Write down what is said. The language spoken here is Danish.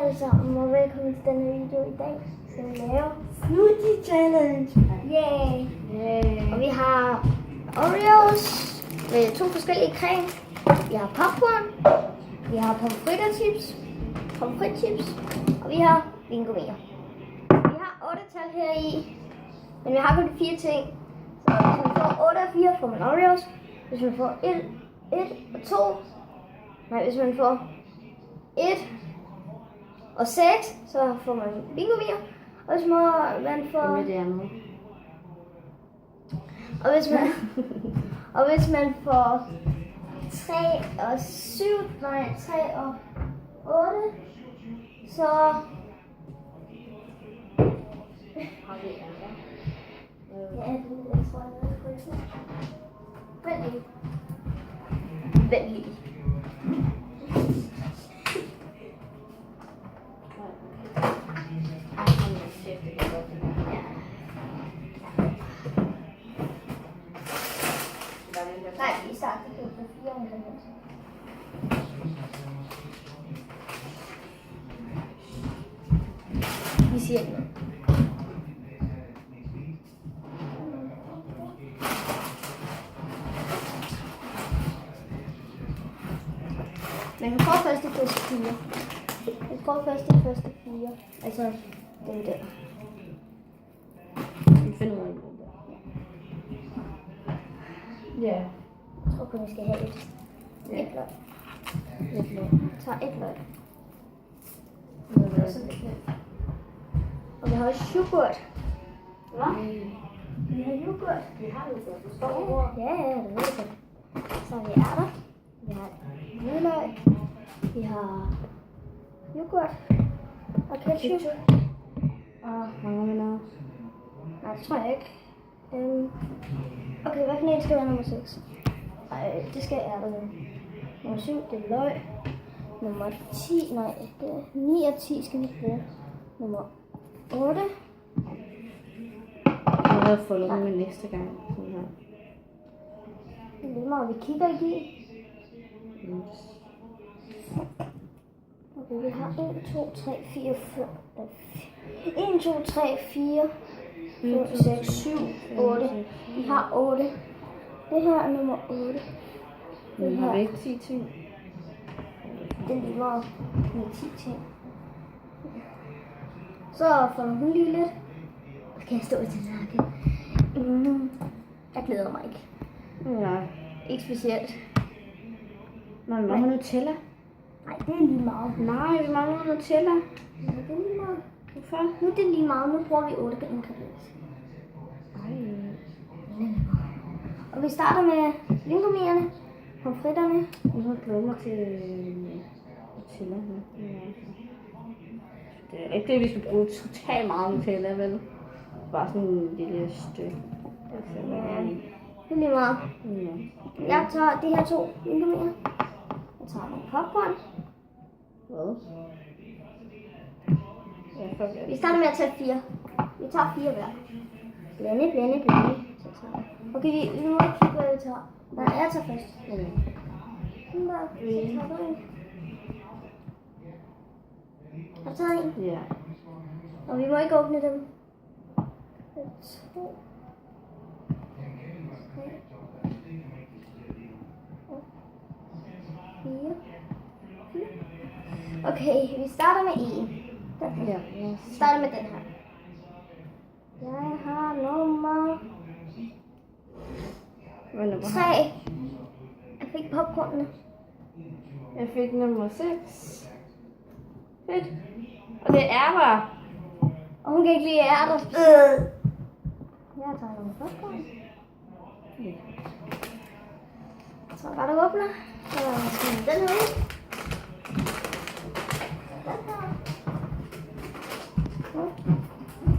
alle sammen, og velkommen til denne video. I dag skal vi lave Smoothie Challenge. Yay! Og vi har Oreos med 2 forskellige creme. Vi har popcorn. Vi har pommes frites, og vi har vingummier. Vi har 8 tal her i, men vi har kun 4 ting. Så hvis man får 8 og 4, får man Oreos. Hvis man får 1 og 2, hvis man får 1 og 6, så får man vingummier. Og hvis man får... Og hvis man får 3 og 7, 3 og 8, så... Ja, det tror jeg. Vent lige. Nej, vi starter på 4 ingredienser. Vi siger ikke noget. Man kan prøve først de første 4. Jeg prøver først de første 4. Altså, den der. Vi finder ud af det. Ja. Jeg tror kun, vi skal have et løg. Et løg. Tag et løg. Og vi har også yoghurt. Hvad? Vi har yoghurt. Vi har yoghurt. Du står over. Ja, det ved jeg. Så har vi ærter. Vi har hvidløg. Vi har yoghurt. Og ketchup. Og mangler vi noget? Nej, det tror jeg ikke. Okay, hvad for en skal være nummer 6? Nej, det skal ærterne. Nummer 7, det er løg. Nummer 10, nej, det er 9 og 10 skal vi bruge. Nummer 8. Jeg har fundet dem en næste gang. Sådan her. Det er lige meget, vi kigger ikke i. Okay, vi har 1, 2, 3, 4, 5. 1, 2, 3, 4, 5, 6, 7, 8. Vi har 8. Det her er nummer 8. Vi har ikke 10 ting. Det er lige meget med 10 ting. Så får hun lige lidt. Kan jeg stå i tallerken? Jeg glæder mig ikke. Ja. Ikke specielt. Nå, vi mangler Nutella. Nej, det er lige meget. Nej, vi mangler Nutella. Ja, det er lige meget. Hvorfor? Nu er det lige meget. Nu bruger vi 8 ingredienser. Og vi starter med vingummierne, pomfritterne. Jeg har glædet mig til Nutella. Det er ikke det, vi skal bruge totalt meget Nutella, vel? Bare sådan en lille stykke. Ja, det er lige meget. Jeg tager de her 2 vingummier. Jeg tager nogle popcorn. Hvad? Vi starter med at tage 4. Vi tager 4 hver. Blende. Så tager jeg. Okay, vi må ikke kigge, hvad vi tager. Nej, jeg tager først. Okay. Så tager du en. Har du taget en? Ja. Og vi må ikke åbne dem. 2. 3. 4. Okay, vi starter med 1. Ja. Vi starter med den her. Jeg har nummer 3. Jeg fik popcornene. Jeg fik nummer 6. Fedt. Og det er ærter. Og hun kan ikke lide ærter. Jeg tager nogle popcorn. Så bare du åbner. Så smider den her ud. Den her.